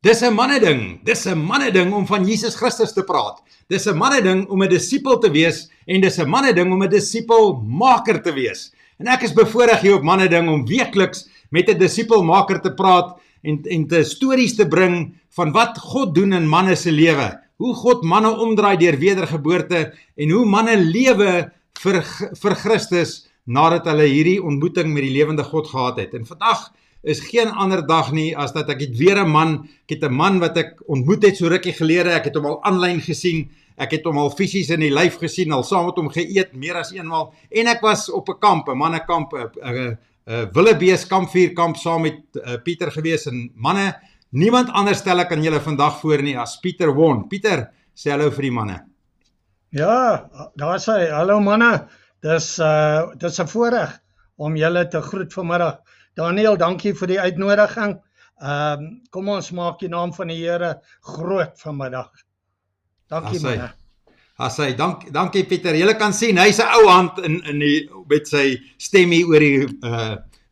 Dis 'n manneding om van Jesus Christus te praat. Dis 'n manneding om 'n disipel te wees en dis 'n manneding om 'n disipelmaker te wees. En ek is bevoorreg hier op manneding om weekliks met 'n disipelmaker te praat en te stories te bring van wat God doen in manne se lewe. Hoe God manne omdraai deur wedergeboorte en hoe manne lewe vir Christus nadat hulle hierdie ontmoeting met die lewende God gehad het. En vandag is geen ander dag nie as dat ek het weer 'n man, ek het 'n man wat ek ontmoet het so rukkie gelede, ek het hom al aanlyn gesien, ek het hom al fisies in die lyf gesien, al saam met hom geëet meer as eenmaal, en ek was op 'n kamp, 'n mannekamp, 'n Willebees kampvuurkamp saam met Pieter gewees, en manne, niemand anders stel ek aan julle vandag voor nie as Pieter Won. Pieter, sê hallo vir die manne. Ja, daar sê, hallo manne, dis 'n voorreg om julle te groet vanmiddag. Daniel, dankie vir die uitnodiging. Kom ons maak die naam van die Here groot vanmiddag. Dankie manne. Dankie Pieter. Julle kan sien, hy's 'n ou hand met sy stem hier oor die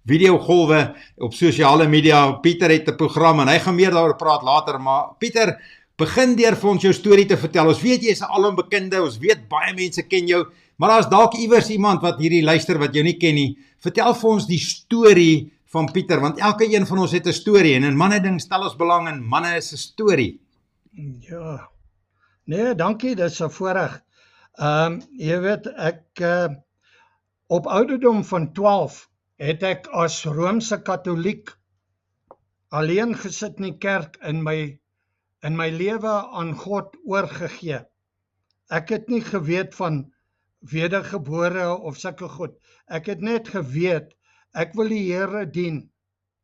videogolwe op sosiale media. Pieter het 'n program en hy gaan meer daaroor praat later, maar Pieter, begin deur vir ons jou storie te vertel. Ons weet jy is 'n alombekende, ons weet baie mense ken jou, maar daar's dalk iewers iemand wat hierdie luister wat jou nie ken nie. Vertel vir ons die storie van Pieter, want elke een van ons het 'n storie en in manneding stel ons belang in manne is 'n storie. Ja. Nee, dankie, dit is 'n voorreg. Jy weet, ek op ouderdom van 12 het ek as Roomse Katoliek alleen gesit in die kerk in my lewe aan God oorgegee. Ek het nie geweet van wedergebore of sulke goed. Ek het net geweet ek wil die Here dien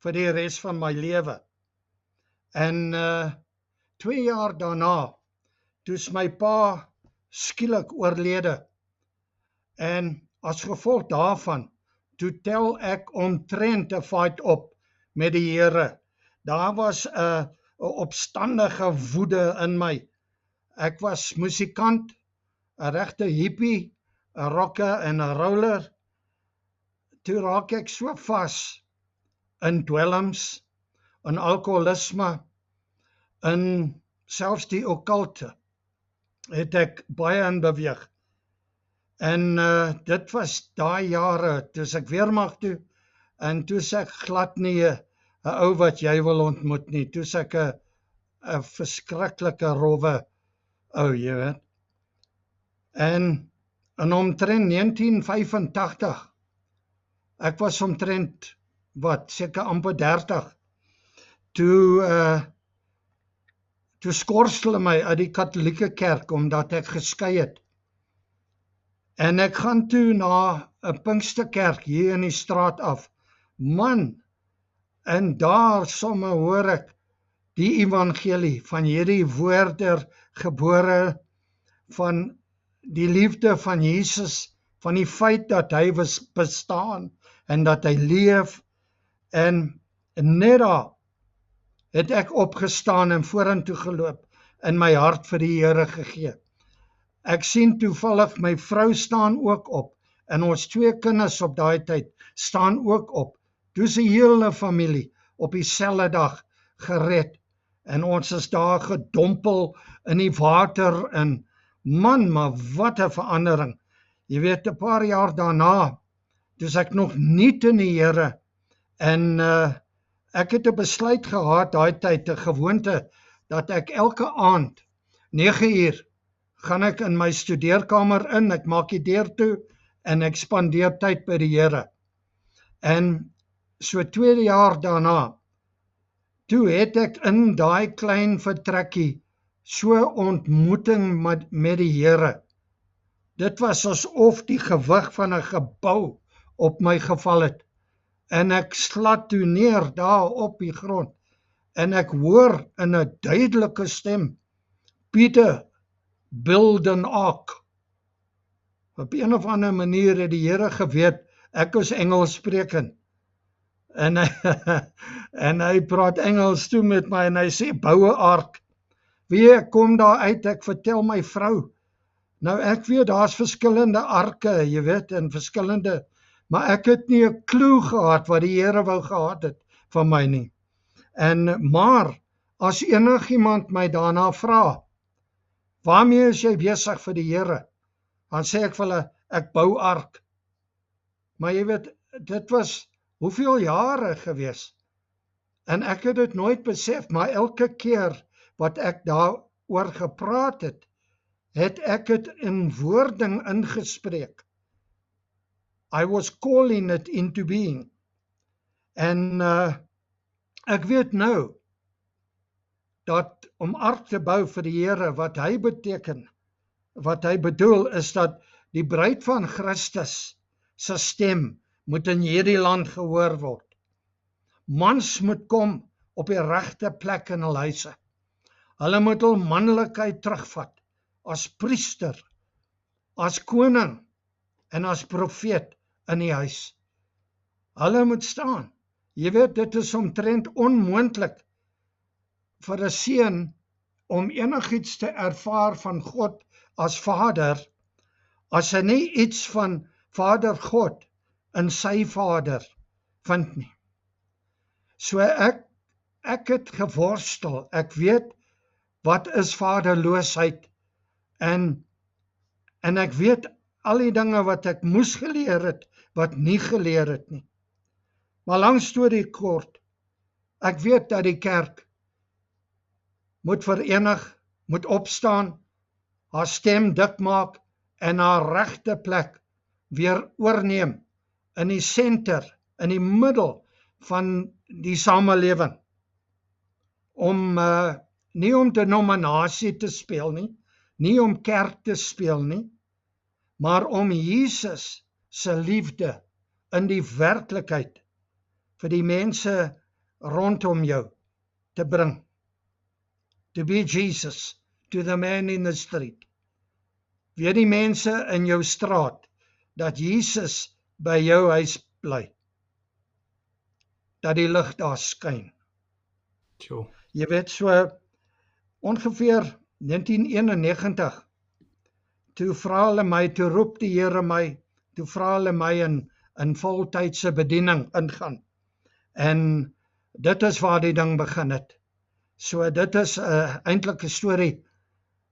vir die res van my lewe. En 2 jaar daarna, toe is my pa skielik oorlede. En as gevolg daarvan, toe tel ek omtrent 'n fight op met die Here. Daar was 'n opstandige woede in my. Ek was musikant, 'n regte hippie, 'n rocker en 'n roller. Toe raak ek so vas in dwelms, in alkoholisme, in selfs die okkulte, het ek baie in beweeg. En dit was daai jare, toe ek weermag toe, en toe ek glad nie 'n ou wat jy wil ontmoet nie, toe ek 'n verskriklike rowwe ou, jy weet. En in omtrent 1985, ek was omtrent, seker amper 30, toe skors hulle my uit die Katolieke kerk, omdat ek geskei het. En ek gaan toe na 'n Pinksterkerk hier in die straat af. Man, en daar somme hoor ek die evangelie van hierdie wedergebore, van die liefde van Jesus, van die feit dat hy bestaan en dat hy leef, en net daar het ek opgestaan en vorentoe geloop en my hart vir die Here gegee. Ek sien toevallig my vrou staan ook op en ons 2 kinders op daai tyd staan ook op. Toe is die hele familie op dieselfde dag gered en ons is daar gedompel in die water en man, maar wat 'n verandering. Jy weet, 'n paar jaar daarna, toe is ek nog nuut in die Here en ek het 'n besluit gehad daai tyd, 'n gewoonte, dat ek elke aand 9 uur gaan ek in my studeerkamer in, ek maak die deur toe en ek spandeer tyd by die Here. En so 2 jaar daarna, toe het ek in daai klein vertrekkie so ontmoeting met die Here. Dit was asof die gewig van 'n gebou op my geval het. En ek slat toe neer daar op die grond. En ek hoor in 'n duidelike stem, Pieter, build an ark. Op een of ander manier het die Here geweet, ek is Engels sprekend. En hy praat Engels toe met my en hy sê, bou 'n ark. Wie, ek kom daar uit, ek vertel my vrou. Nou ek weet, daar's verskillende arke, jy weet, en verskillende, maar ek het nie 'n klou gehad wat die Here wou gehad het van my nie. Maar as enigiemand my daarna vra, waarmee is jy besig vir die Here? Dan sê ek vir hulle, ek bou ark. Maar jy weet, dit was hoeveel jare gewees. En ek het dit nooit besef, maar elke keer wat ek daaroor gepraat het, het ek het in woording ingespreek. I was calling it into being. En ek weet nou, dat om ark te bou vir die Here, wat hy beteken, wat hy bedoel, is dat die bruid van Christus se stem moet in hierdie land gehoor word. Mans moet kom op die regte plek in hul huise. Hulle moet hul manlikheid terugvat, as priester, as koning en as profeet in die huis. Hulle moet staan. Jy weet, dit is omtrent onmoontlik vir 'n seun om enigiets te ervaar van God as Vader, as hy nie iets van Vader God in sy Vader vind nie. So ek het geworstel, ek weet wat is vaderloosheid, en ek weet al die dinge wat ek moes geleer het, wat nie geleer het nie. Maar lang storie kort, ek weet dat die kerk moet verenig, moet opstaan, haar stem dik maak en haar regte plek weer oorneem in die senter, in die middel van die samelewing. Nie om denominasie te speel nie, nie om kerk te speel nie, maar om Jesus se liefde in die werklikheid vir die mense rondom jou te bring. To be Jesus to the man in the street. Weet die mense in jou straat dat Jesus by jou huis bly. Dat die lig daar skyn. Sure. Jy weet, so ongeveer 1991, toe vra hulle my, toe roep die Here my, toe vra hulle my in voltydse bediening ingaan. En dit is waar die ding begin het. So dit is eintlik 'n storie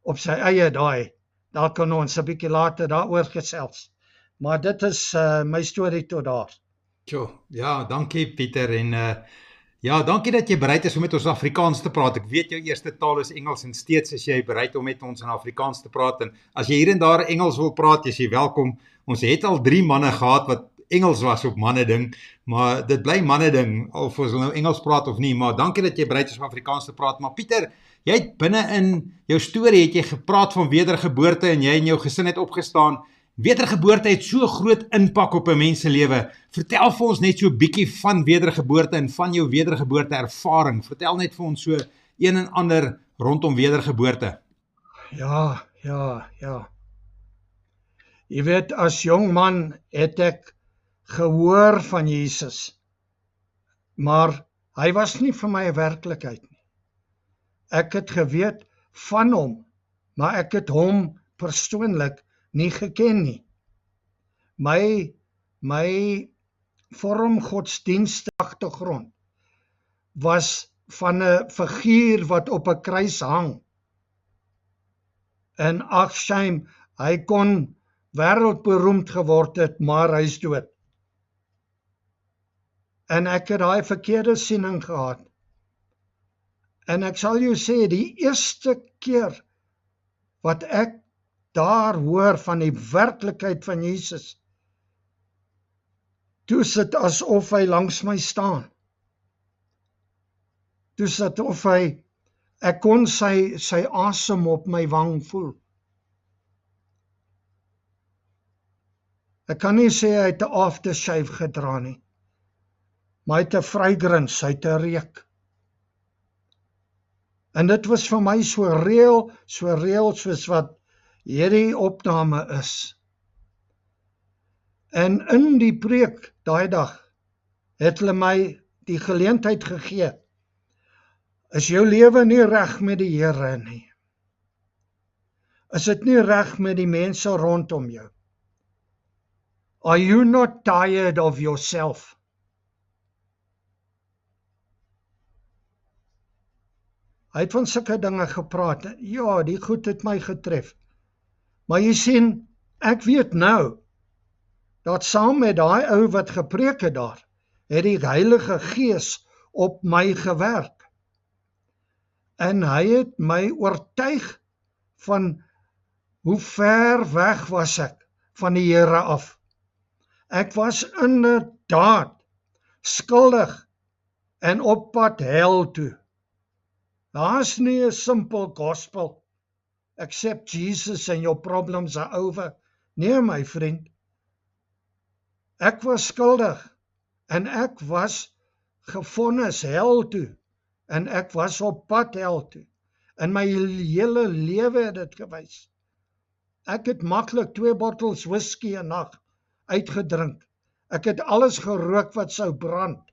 op sy eie daai. Daar kan ons 'n bietjie later daaroor gesels. Maar dit is my storie tot daar. Ja, dankie Pieter en ja, dankie dat jy bereid is om met ons Afrikaans te praat. Ek weet jou eerste taal is Engels en steeds is jy bereid om met ons in Afrikaans te praat. En as jy hier en daar Engels wil praat, is jy welkom. Ons het al 3 manne gehad wat Engels was op manne ding, maar dit bly manne ding, of ons nou Engels praat of nie, maar dankie dat jy bereid is om Afrikaans te praat. Maar Pieter, jy het binne in jou storie het jy gepraat van wedergeboorte en jy en jou gesin het opgestaan. Wedergeboorte het so groot impak op 'n mens se lewe. Vertel vir ons net so 'n bietjie van wedergeboorte en van jou wedergeboorte ervaring. Vertel net vir ons so een en ander rondom wedergeboorte. Ja. Jy weet, as jong man het ek gehoor van Jesus, maar hy was nie vir my 'n werklikheid nie. Ek het geweet van hom, maar ek het hom persoonlik nie geken nie. My vorm godsdienstige agtergrond was van 'n figuur wat op 'n kruis hang. En ag shame, hy kon wêreldberoemd geword het, maar hy's dood. En ek het daai verkeerde siening gehad. En ek sal jou sê, die eerste keer wat ek daar hoor van die werklikheid van Jesus, toe sit asof hy langs my staan. Toe sit of ek kon sy asem op my wang voel. Ek kan nie sê hy het 'n aftershave gedra nie, maar hy het 'n fragrance, hy het 'n reuk. En dit was vir my so reël soos wat hierdie opname is. En in die preek daai dag het hulle my die geleentheid gegee. Is jou lewe nie reg met die Here nie? Is dit nie reg met die mense rondom jou? Are you not tired of yourself? Hy het van sulke dinge gepraat. Ja, die goed het my getref. Maar jy sien, ek weet nou, dat saam met daai ou wat gepreek het daar, het die Heilige Gees op my gewerk. En hy het my oortuig van hoe ver weg was ek van die Here af. Ek was inderdaad skuldig en op pad hel toe. Daar's nie 'n simpel gospel. Accept Jesus and your problems are over. Nee, my vriend. Ek was skuldig en ek was gevonnis hel toe en ek was op pad hel toe. In my hele lewe het dit gewys. Ek het maklik 2 bottels whisky 'n nag uitgedrink. Ek het alles gerook wat sou brand.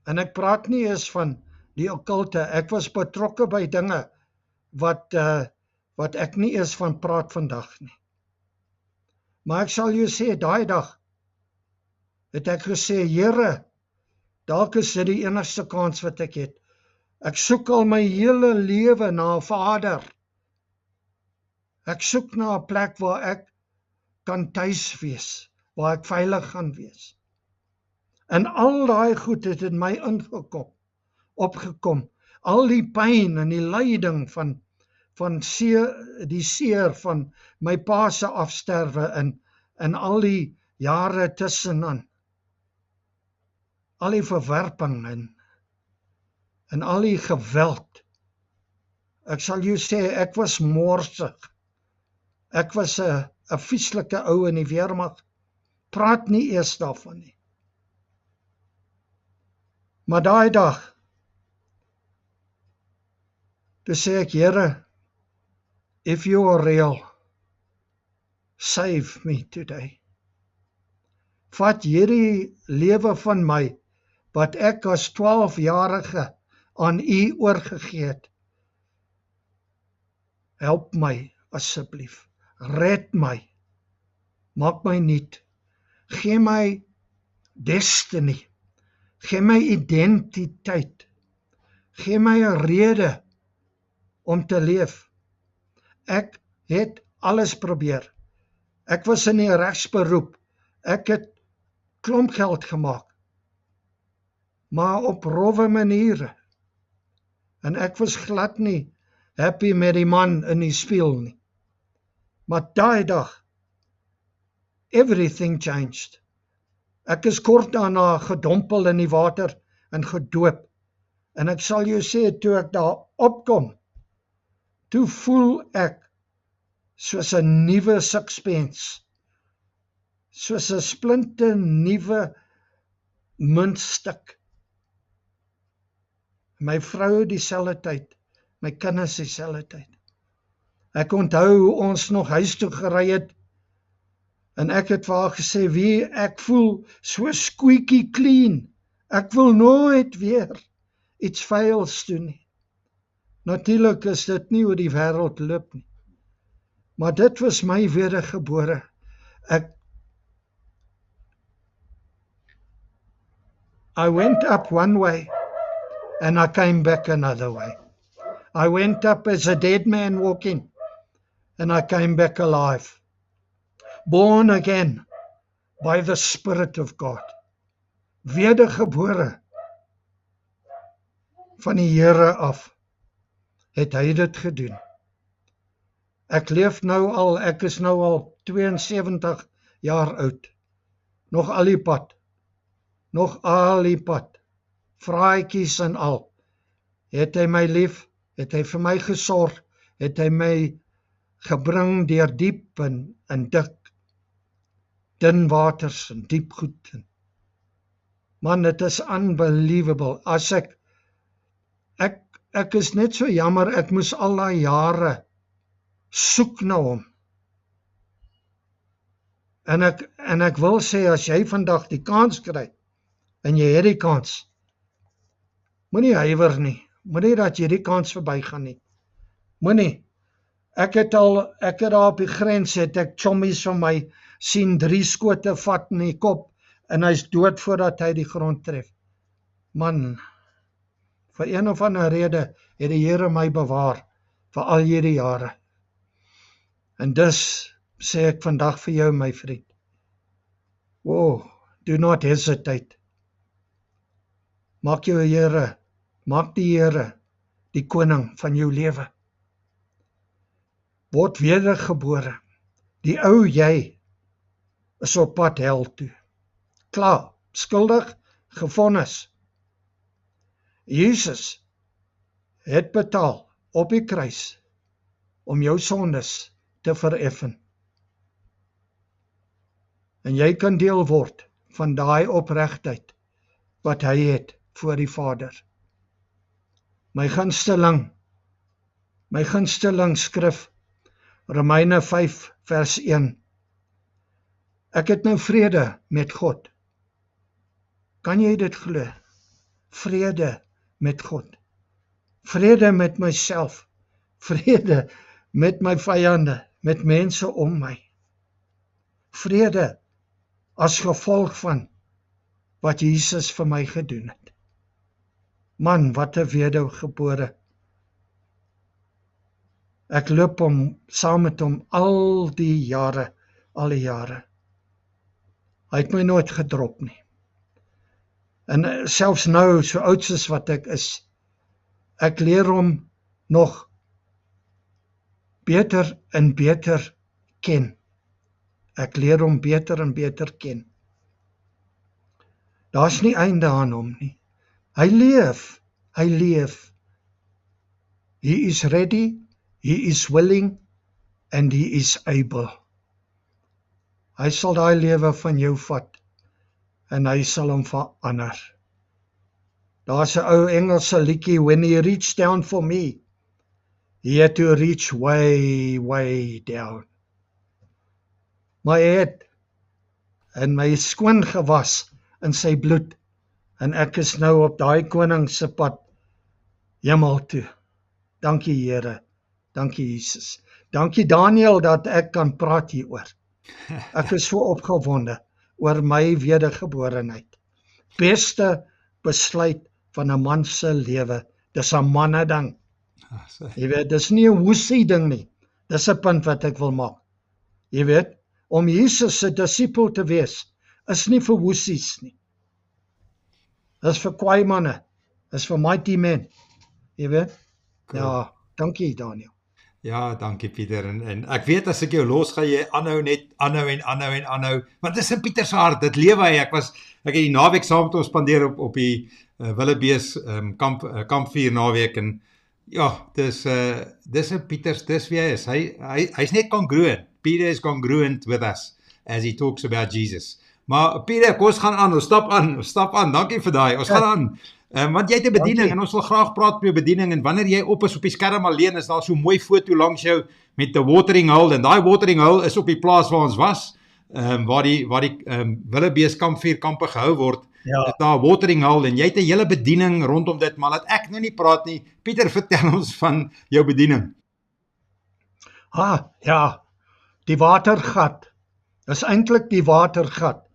En ek praat nie eens van die okkulte. Ek was betrokke by dinge wat ek nie eens van praat vandag nie. Maar ek sal jou sê, daai dag het ek gesê, Here, dalk is dit die enigste kans wat ek het. Ek soek al my hele lewe na 'n Vader. Ek soek na 'n plek waar ek kan tuis wees, waar ek veilig gaan wees. En al daai goed het in my opgekom. Al die pyn en die lyding van die seer van my pa se afsterwe en al die jare tussenan. Al die verwerping en al die geweld. Ek sal jou sê, ek was morsig. Ek was 'n vieslike ou in die weermag. Praat nie eers daarvan nie. Maar daai dag, toe sê ek, Here, if you are real, save me today. Vat hierdie lewe van my, wat ek as 12-jarige aan U oorgegee het. Help my asseblief. Red my. Maak my nuut. Gee my destiny. Gee my identiteit. Gee my 'n rede om te leef. Ek het alles probeer. Ek was in die regsberoep. Ek het klomp geld gemaak. Maar op rowwe maniere. En ek was glad nie happy met die man in die spieël nie. Maar daai dag, everything changed. Ek is kort daarna gedompel in die water en gedoop. En ek sal jou sê, toe ek daar opkom, toe voel ek soos 'n nuwe sixpence, soos 'n splinte nuwe muntstuk. My vrou dieselfde tyd, my kinders dieselfde tyd. Ek onthou hoe ons nog huis toe gery het, en ek het vir haar gesê, wie ek voel so squeaky clean, ek wil nooit weer iets vuils doen nie. Natuurlik is dit nie hoe die wêreld loop nie, maar dit was my wedergebore. I went up one way, and I came back another way. I went up as a dead man walking, and I came back alive. Born again by the Spirit of God. Wedergebore van die Here af, het hy dit gedoen. Ek leef nou al, ek is nou al 72 jaar oud. Nog al die pad, vraatjies en al. Het hy my lief, het hy vir my gesorg, het hy my gebring deur diep en dik, dun waters en diep goed. Man, dit is unbelievable. As ek is net so jammer, ek moes al daai jare soek na hom. En ek wil sê, as jy vandag die kans kry, en jy het die kans, moenie huiwer nie, moenie dat jy die kans verbygaan nie. Moenie. Ek het daar op die grens, het ek chommies van my sien 3 skote vat in die kop, en hy's dood voordat hy die grond tref. Man, Vir een of ander rede het die Here my bewaar vir al hierdie jare. En dus sê ek vandag vir jou, my vriend, do not hesitate. Maak die Here die koning van jou lewe. Word wedergebore. Die ou jy is op pad hel toe. Klaar, skuldig, gevonnis. Jesus het betaal op die kruis om jou sondes te vereffen. En jy kan deel word van daai opregtheid wat hy het voor die Vader. My gunsteling skrif, Romeine 5 vers 1. Ek het nou vrede met God. Kan jy dit glo? Vrede met God. Vrede met myself. Vrede met my vyande, met mense om my. Vrede as gevolg van wat Jesus vir my gedoen het. Man, wat 'n wedergebore. Ek loop saam met hom al die jare. Hy het my nooit gedrop nie. En selfs nou, so oud soos wat ek is, ek leer hom nog beter en beter ken. Ek leer hom beter en beter ken. Daar's nie einde aan hom nie. Hy leef. He is ready, he is willing, and he is able. Hy sal daai lewe van jou vat, en hy sal hom verander. Daar's 'n ou Engelse liedjie, when he reached down for me, he had to reach way, way down. My head, en my skoon gewas in sy bloed, en ek is nou op daai koning se pad, hemel toe. Dankie Here, dankie Jesus. Dankie Daniel dat ek kan praat hieroor. Ek is so opgewonde oor my wedergeborenheid. Beste besluit van 'n man se lewe, dis 'n manne ding. Jy weet, dis nie 'n woesie ding nie. Dis 'n punt wat ek wil maak. Jy weet, om Jesus se disipel te wees, is nie vir woesies nie. Dis vir kwaai manne, dis vir mighty men. Jy weet? Cool. Ja, dankie Daniel. Ja, dankie Pieter, en ek weet as ek jou los, gaan jy aanhou, want dis in Pieter se hart, dit lewe hy. Ek het die naweek saam met hom spandeer op die Willebees kampvuur naweek, en ja, dis in Pieter, dis wie hy is. Hy's net congruent. Peter is congruent with us as he talks about Jesus. Maar Pieter, kom ons gaan aan, ons stap aan, dankie vir daai, ons gaan aan. Want jy het 'n bediening, en ons wil graag praat oor jou bediening, en wanneer jy op is op die skerm alleen, is daar so 'n mooi foto langs jou met 'n watering hole, en daai watering hole is op die plaas waar ons was, waar die Willebees kampvuur kampe gehou word. Ja. Is daar 'n watering hole, en jy het 'n hele bediening rondom dit, maar laat ek nou nie praat nie. Pieter, vertel ons van jou bediening. Ja, die watergat. Dis eintlik die watergat,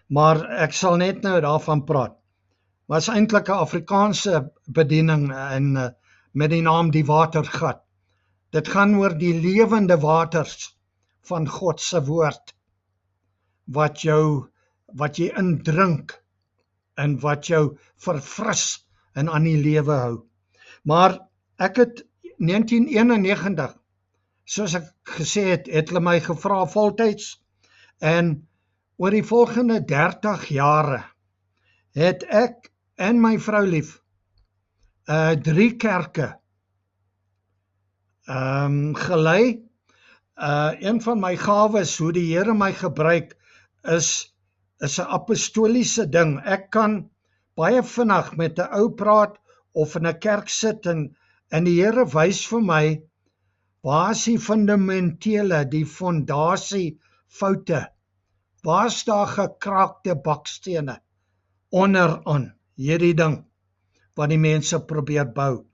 maar ek sal net nou daarvan praat. Maar is eintlik 'n Afrikaanse bediening en met die naam die watergat. Dit gaan oor die lewende waters van God se woord wat jy indrink en wat jou verfris en aan die lewe hou. Maar ek het 1991, soos ek gesê het hulle my gevra voltyds, en oor die volgende 30 jare het ek en my vrou lief 3 kerke gelei. Een van my gawes, hoe die Here my gebruik, is 'n apostoliese ding. Ek kan baie vinnig met 'n ou praat of in 'n kerk sit, en die Here wys vir my waar is die fundamentele, die fondasie foute, waar is daar gekraakte bakstene onderaan hierdie ding wat die mense probeer bou.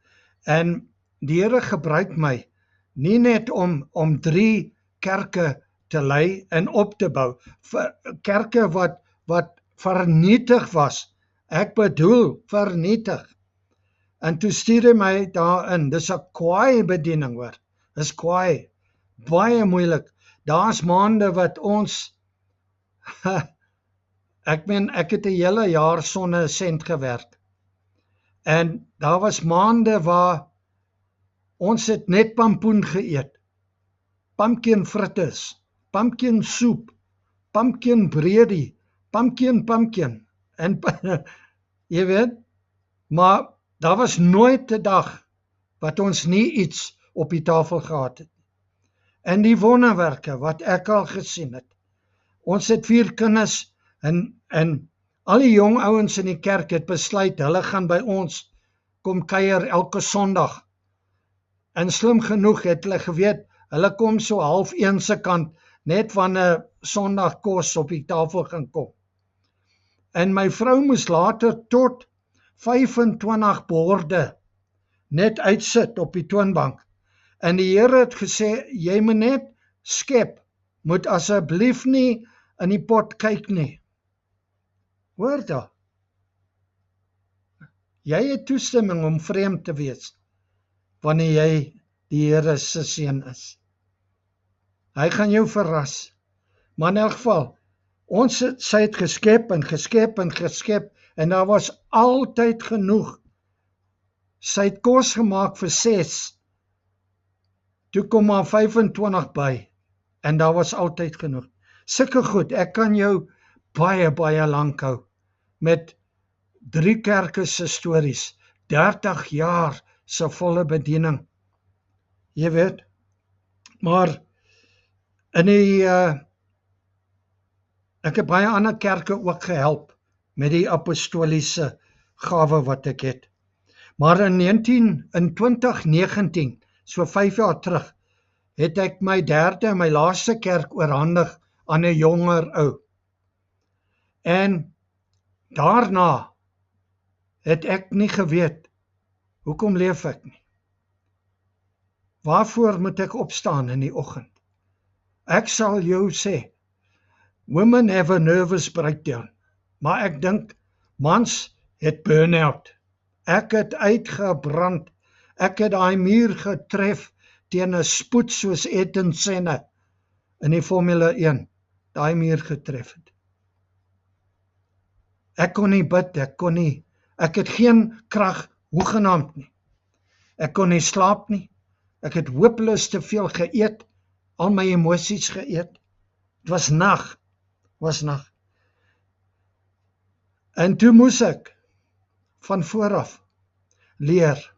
En die Here gebruik my nie net om 3 kerke te lei en op te bou, kerke wat vernietig was, ek bedoel vernietig, En toe stuur hy my daarin, dis 'n kwaai bediening hoor, dis kwaai, baie moeilik, daar's maande wat ons, ek het 'n hele jaar sonder 'n sent gewerk, en daar was maande waar ons het net pampoen geëet, pumpkin fritters, pumpkin soep, pumpkin breadie, pumpkin, en jy weet, maar daar was nooit 'n dag wat ons nie iets op die tafel gehad het. En die wonderwerke wat ek al gesien het. Ons het 4 kinders en al die jong ouens in die kerk het besluit, hulle gaan by ons kom kuier elke Sondag. En slim genoeg het hulle geweet, hulle kom so 12:30 se kant, net wanneer Sondag kos op die tafel gaan kom. En my vrou moes later tot 25 borde net uitsit op die toonbank. En die Here het gesê, jy moet net skep, moet asseblief nie in die pot kyk nie. Hoor daar. Jy het toestemming om vreemd te wees, wanneer jy die Here se seun is. Hy gaan jou verras. Maar in elk geval, sy het geskep, en daar was altyd genoeg. Sy het kos gemaak vir 6, toe kom maar 25 by, en daar was altyd genoeg. Sulke goed, ek kan jou baie lank hou, met 3 kerke se stories, 30 jaar se volle bediening, jy weet, maar in ek het baie ander kerke ook gehelp, met die apostoliese gawe wat ek het. Maar in 2019, so 5 jaar terug, het ek my 3de en my laaste kerk oorhandig aan 'n jonger ou. En daarna het ek nie geweet, hoekom leef ek nie? Waarvoor moet ek opstaan in die oggend? Ek sal jou sê, women have a nervous breakdown, maar ek dink, mans het burn-out. Ek het uitgebrand, ek het daai muur getref teen 'n spoed soos Ayrton Senna in die Formule 1, daai muur getref het. Ek kon nie bid, ek het geen krag, hoegenaamd nie. Ek kon nie slaap nie, ek het hopeloos te veel geëet, al my emosies geëet. Het was nag. En toe moes ek van vooraf leer,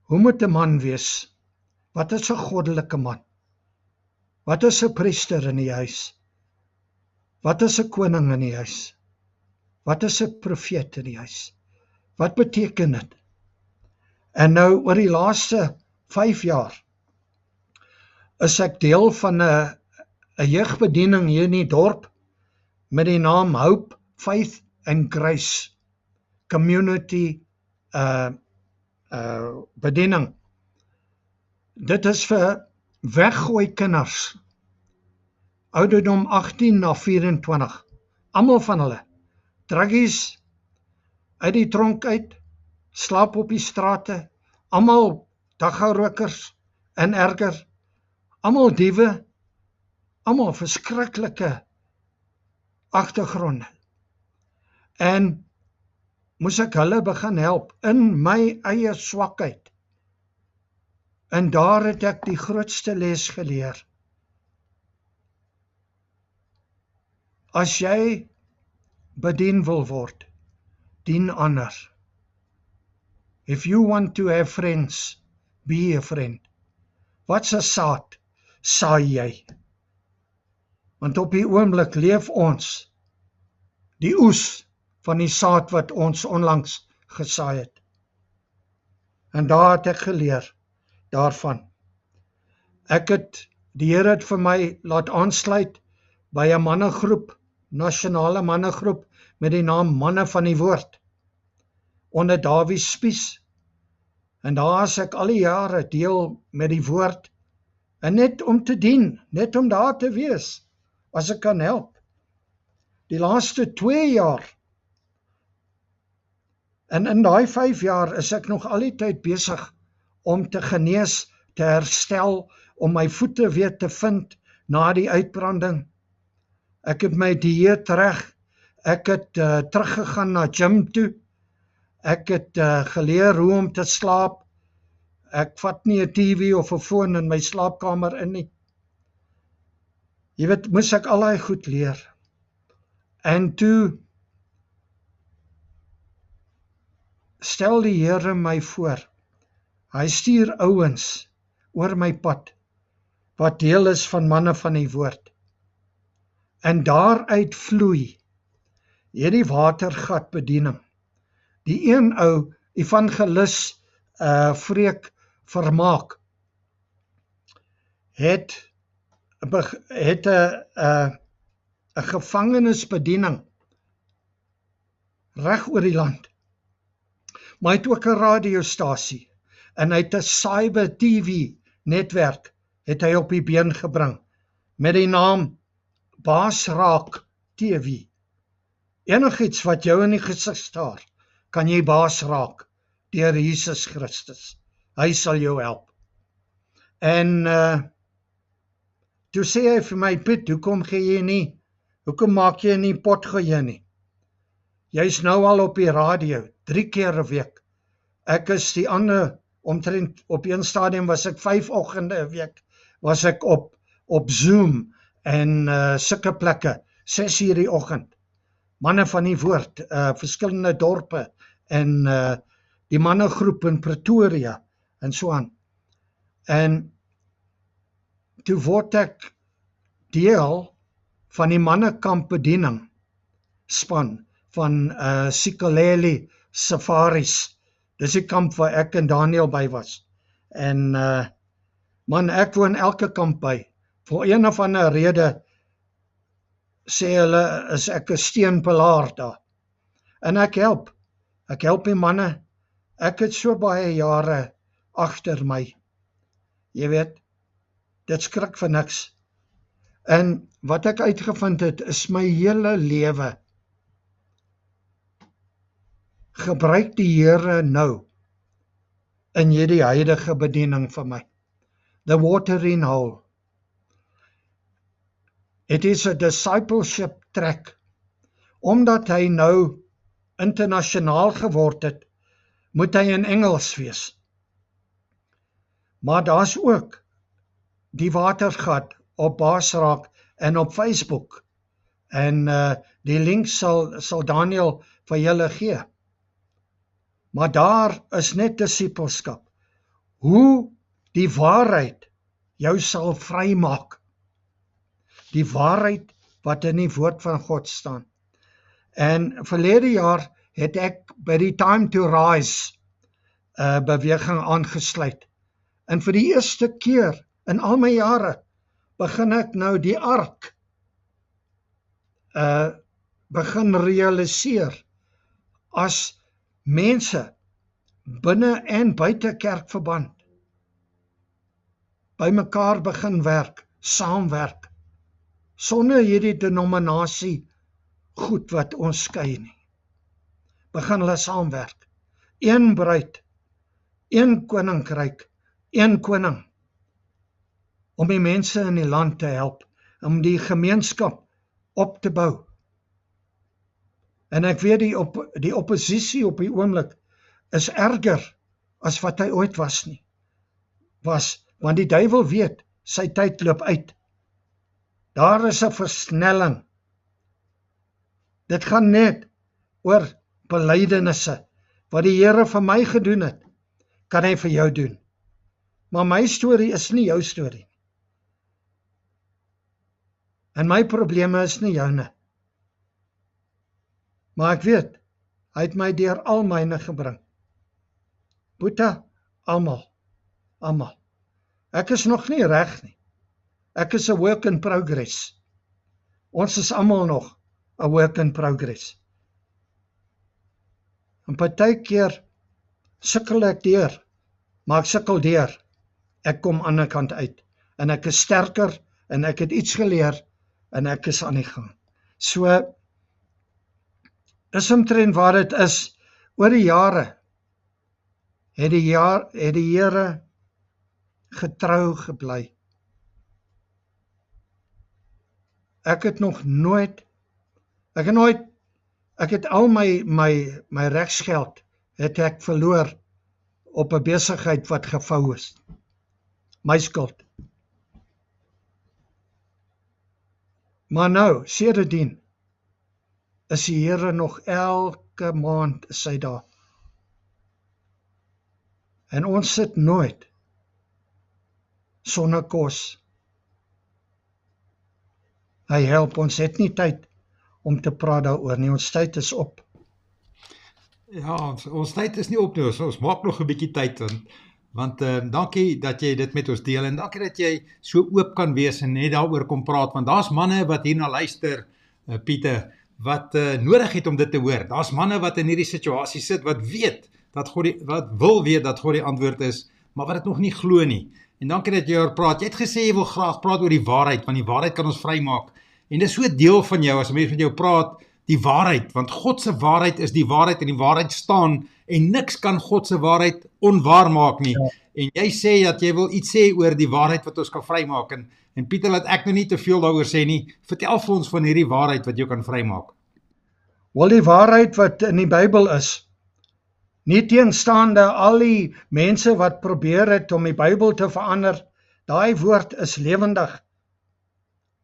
hoe moet 'n man wees? Wat is 'n goddelike man? Wat is 'n priester in die huis? Wat is 'n koning in die huis? Wat is 'n profeet in die huis? Wat beteken dit? En nou oor die laaste 5 jaar is ek deel van 'n jeugbediening hier in die dorp met die naam Hope, Faith and Grace Community bediening. Dit is vir weggooi kinders, ouderdom 18 na 24, almal van hulle, druggies, uit die tronk uit, slaap op die strate, almal dagga-rokers en erger, almal diewe, almal verskriklike agtergronde. En moes ek hulle begin help in my eie swakheid. En daar het ek die grootste les geleer. As jy bedien wil word, dien ander. If you want to have friends, be a friend. Wat 'n saad saai jy? Want op die oomblik leef ons die oes van die saad wat ons onlangs gesaai het. En daar het ek geleer daarvan. Die Here het vir my laat aansluit by 'n mannegroep, nasionale mannegroep met die naam Manne van die Woord, onder Dawie Spies. En daar is ek al die jare deel met die woord, en net om te dien, net om daar te wees, as ek kan help. Die laaste 2 jaar En in daai 5 jaar is ek nog al die tyd besig om te genees, te herstel, om my voete weer te vind na die uitbranding. Ek het my dieet reg, ek het teruggegaan na gym toe, ek het geleer hoe om te slaap, ek vat nie 'n TV of 'n foon in my slaapkamer in nie. Jy weet, moes ek al daai goed leer. En toe stel die Here my voor, hy stuur ouens oor my pad, wat deel is van manne van die woord. En daaruit vloei hierdie watergat bediening. Die een ou, evangelis Freek Vermaak, het 'n gevangenisbediening reg oor die land. Maar hy het ook 'n radiostasie en hy het 'n cyber TV netwerk het hy op die been gebring met die naam Baasraak TV. Enigiets wat jou in die gesig staar, kan jy baas raak deur Jesus Christus. Hy sal jou help. En toe sê hy vir my, Piet, hoekom maak jy nie potgoeie nie? Jy's nou al op die radio, 3 keer 'n week. Ek is die ander, omtrent op een stadium was ek 5 oggende 'n week, was ek op Zoom en sulke plekke, 6 uur die oggend. Manne van die woord, verskillende dorpe en die mannegroep in Pretoria en so aan. En toe word ek deel van die mannekamp bediening span van Sikaleli Safaris. Dis die kamp waar ek en Daniel by was. En man, ek woon elke kamp by. Vir een of ander rede sê hulle, is ek 'n steunpilaar daar. En ek help die manne. Ek het so baie jare agter my. Jy weet, dit skrik vir niks. En wat ek uitgevind het, is my hele lewe. Gebruik die Here nou in hierdie huidige bediening vir my. The watering hole. It is a discipleship track. Omdat hy nou internasionaal geword het, moet hy in Engels wees. Maar daar's ook die watergat op Baasraak en op Facebook. En die link sal Daniel vir julle gee. Maar daar is net disipelskap. Hoe die waarheid jou sal vrymaak. Die waarheid wat in die woord van God staan. En verlede jaar het ek by die Time to Rise beweging aangesluit. En vir die eerste keer in al my jare begin ek nou die ark begin realiseer as mense binne en buite kerkverband by mekaar begin werk, saamwerk, sonder hierdie denominasie goed wat ons skei nie. Begin hulle saamwerk. Een bruid, een koninkryk, een koning, om die mense in die land te help, om die gemeenskap op te bou. En ek weet die oppositie op die oomblik is erger as wat hy ooit was, want die duiwel weet, sy tyd loop uit. Daar is 'n versnelling. Dit gaan net oor belydenisse. Wat die Here vir my gedoen het, kan hy vir jou doen. Maar my storie is nie jou storie. En my probleme is nie joune. Maar ek weet, hy het my deur al myne gebring. Boeta, almal. Ek is nog nie reg nie. Ek is 'n work in progress. Ons is almal nog 'n work in progress. En partykeer sukkel ek deur, maar ek sukkel deur. Ek kom aan die ander kant uit. En ek is sterker, en ek het iets geleer, en ek is aan die gang. So, is omtrent waar dit is Oor die jare het die Here getrou gebly. Ek het al my regsgeld het ek verloor op 'n besigheid wat gevou is. My skuld. Maar nou, sedertdien, is die Here nog elke maand is hy daar. En ons sit nooit sonder kos. Hy help, ons het nie tyd om te praat daaroor nie, ons tyd is op. Ja, ons tyd is nie op nie, ons maak nog 'n bietjie tyd, want dankie dat jy dit met ons deel, en dankie dat jy so oop kan wees en net daaroor kom praat, want daar's manne wat hierna luister, Pieter, wat nodig het om dit te hoor. Daar's manne wat in hierdie situasie sit, wat wil weet dat God die antwoord is, maar wat dit nog nie glo nie. En dankie dat jy oor praat. Jy het gesê jy wil graag praat oor die waarheid, want die waarheid kan ons vrymaak. En dis so 'n deel van jou, as 'n mens met jou praat, die waarheid, want God se waarheid is die waarheid, en die waarheid staan, en niks kan God se waarheid onwaar maak nie. Ja. En jy sê dat jy wil iets sê oor die waarheid wat ons kan vrymaak, en Pieter, laat ek nou nie te veel daaroor sê nie, vertel vir ons van hierdie waarheid wat jou kan vrymaak. Wel, die waarheid wat in die Bybel is, nie teenstaande al die mense wat probeer het om die Bybel te verander, daai woord is lewendig.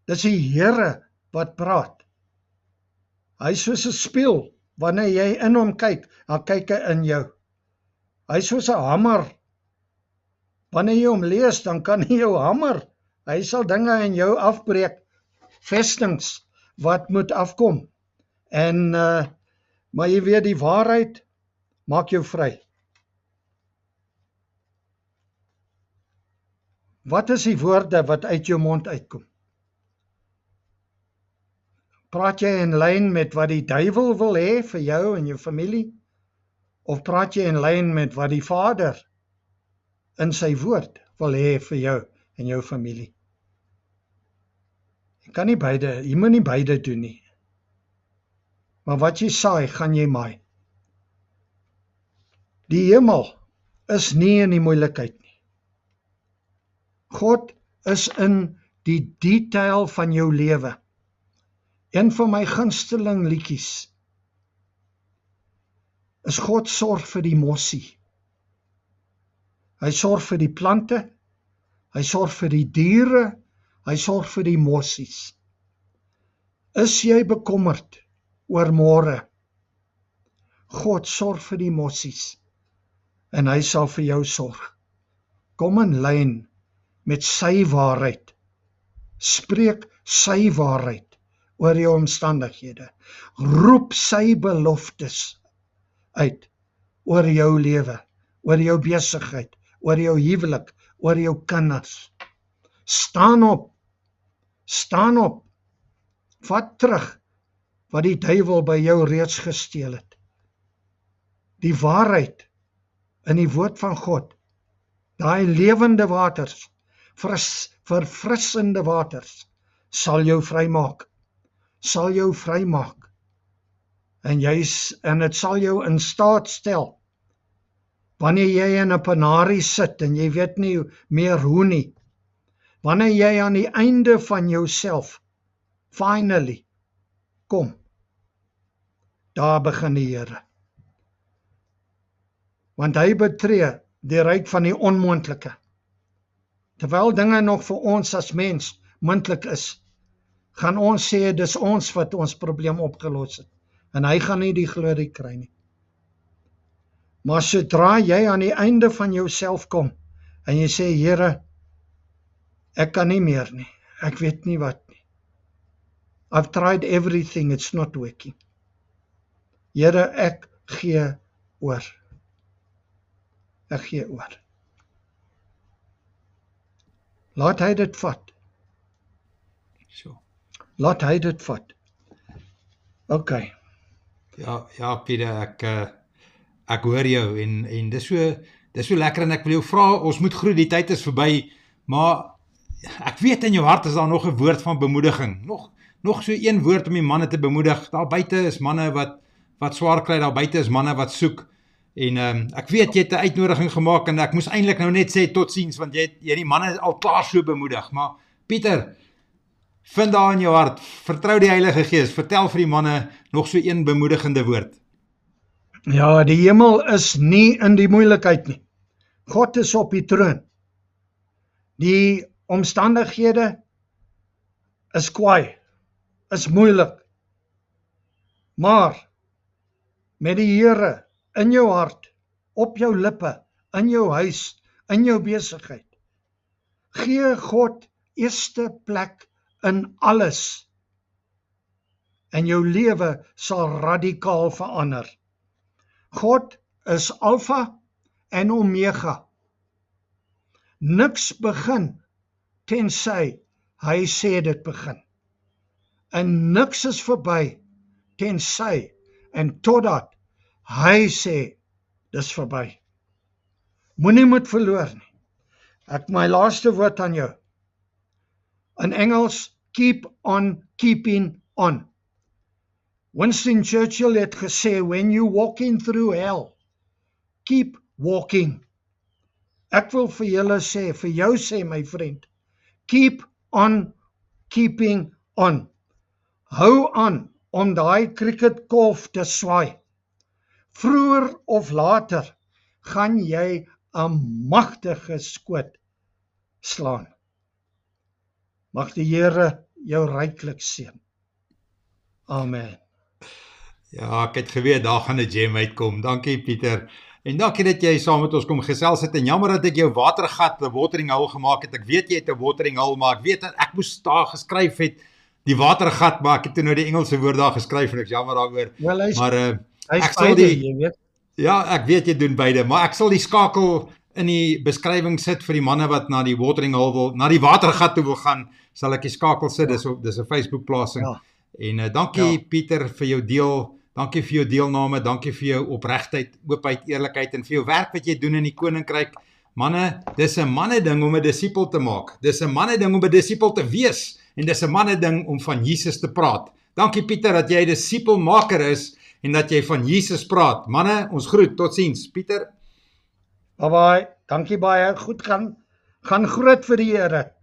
Dis die Here wat praat. Hy is soos 'n spieël, wanneer jy in hom kyk, dan kyk hy in jou. Hy is soos 'n hamer. Wanneer jy hom lees, dan kan hy jou hamer. Hy sal dinge in jou afbreek, vestings wat moet afkom. En maar jy weet, die waarheid maak jou vry. Wat is die woorde wat uit jou mond uitkom? Praat jy in lyn met wat die duiwel wil hê vir jou en jou familie? Of praat jy in lyn met wat die Vader in sy woord wil hê vir jou en jou familie? Jy moet nie beide doen nie. Maar wat jy saai, gaan jy maai. Die hemel is nie in die moeilikheid nie. God is in die detail van jou lewe. Een van my gunsteling liedjies is God sorg vir die mossie. Hy sorg vir die plante, hy sorg vir die diere, hy sorg vir die mossies. Is jy bekommerd oor môre? God sorg vir die mossies, en hy sal vir jou sorg. Kom in lyn met sy waarheid. Spreek sy waarheid oor jou omstandighede. Roep sy beloftes uit oor jou lewe, oor jou besigheid, oor jou huwelik, oor jou kinders. Staan op. Vat terug wat die duiwel by jou reeds gesteel het. Die waarheid in die woord van God, daai lewende waters, verfrissende waters, sal jou vrymaak. En dit sal jou in staat stel, wanneer jy in 'n penarie sit en jy weet nie meer hoe nie, wanneer jy aan die einde van jouself, finally, kom, daar begin die Here. Want hy betree die ryk van die onmoontlike. Terwyl dinge nog vir ons as mens moontlik is, gaan ons sê, dis ons wat ons probleem opgelos het. En hy gaan nie die glorie kry nie. Maar sodra jy aan die einde van jouself kom, en jy sê, Here, ek kan nie meer nie, ek weet nie wat nie. I've tried everything, it's not working. Here, ek gee oor. Laat hy dit vat. Laat hy dit vat. OK. Ja, Pieter, ek hoor jou, en dis so lekker, en ek wil jou vra, ons moet groei, die tyd is verby, maar ek weet in jou hart is daar nog 'n woord van bemoediging, nog so een woord om die manne te bemoedig. Daar buite is manne wat wat swaar kry daar buite is manne wat soek. En ek weet jy het 'n uitnodiging gemaak en ek moes eintlik nou net sê totsiens want jy die manne al klaar so bemoedig, maar Pieter, vind daar in jou hart, vertrou die Heilige Gees, vertel vir die manne nog so een bemoedigende woord. Ja, die hemel is nie in die moeilikheid nie. God is op die troon. Die omstandighede is kwaai, is moeilik. Maar met die Here in jou hart, op jou lippe, in jou huis, in jou besigheid, gee God eerste plek in alles. En jou lewe sal radikaal verander. God is Alfa en Omega. Niks begin tensy hy sê dit begin. En niks is verby tensy en totdat hy sê dis verby. Moenie moed verloor nie. Ek my laaste woord aan jou. In Engels, keep on keeping on. Winston Churchill het gesê, when you walking through hell, keep walking. Ek wil vir julle sê, vir jou sê my vriend, keep on keeping on. Hou aan om daai cricketkolf te swaai. Vroeër of later gaan jy 'n magtige skoot slaan. Mag die Here jou ryklik seën. Amen. Ja, ek het geweet, daar gaan 'n gem uitkom. Dankie Pieter. En dankie dat jy saam met ons kom gesels het. En jammer dat ek jou watergat, 'n watering hole gemaak het. Ek weet jy het 'n watering hole, maar ek weet dat ek moes daar geskryf het, die watergat, maar ek het toe nou die Engelse woord daar geskryf en ek is jammer daaroor. Wel, Maar ek sal jy weet. Ja, ek weet jy doen beide, maar ek sal die skakel in die beskrywing sit vir die manne wat na die watering hole wil, na die watergat toe wil gaan, sal ek die skakel sit, dis 'n Facebook plasing. Ja. En dankie Pieter vir jou deel, dankie vir jou deelname, dankie vir jou opregtheid, oopheid, eerlikheid en vir jou werk wat jy doen in die koninkryk. Manne, dis 'n manne ding om 'n disipel te maak. Dis 'n manne ding om 'n disipel te wees en dis 'n manne ding om van Jesus te praat. Dankie Pieter dat jy 'n disipelmaker is en dat jy van Jesus praat. Manne, ons groet, totsiens. Pieter. Bye bye. Dankie baie. Goed gaan groot vir die Here.